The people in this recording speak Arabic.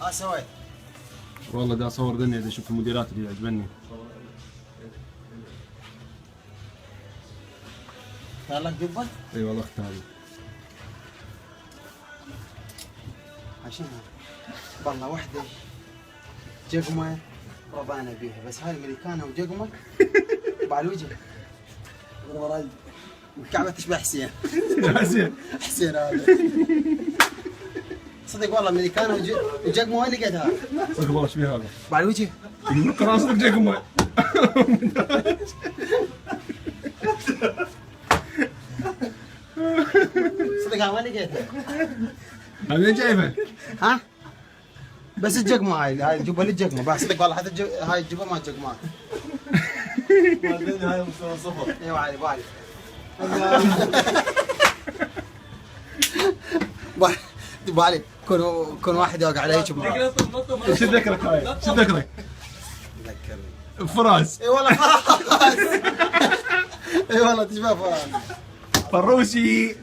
ها سويت. والله دا اصور دنيا دا اشوف الموديلات اللي يعجبني. اختار لك جبه؟ اي والله اختار. عشان والله وحده جقمه ربانا بيها، بس هاي امريكانه وجقمه بعد الوجه وراي الكعبه تشبه حسين. حسين حسين هذا صدق والله امريكانه وجقمه وين لقيتها؟ صدق والله ايش بيه هذا؟ بعد الوجه ترى صدق جاكم. صدق هاي وين لقيتها؟ هذا جايبه؟ ها؟ بس الجقمه هاي الجبه للجقمه، بس صدق والله حتى هاي الجبه ما جقمات. بعدين هاي مستوى صفر. ايوه علي بالي. بالي كون واحد يوقع على هيك شو ذكرك هاي؟ شو ذكرك؟ ذكرني فراس. اي والله فراس. اي والله تشبه فراس. فروسي.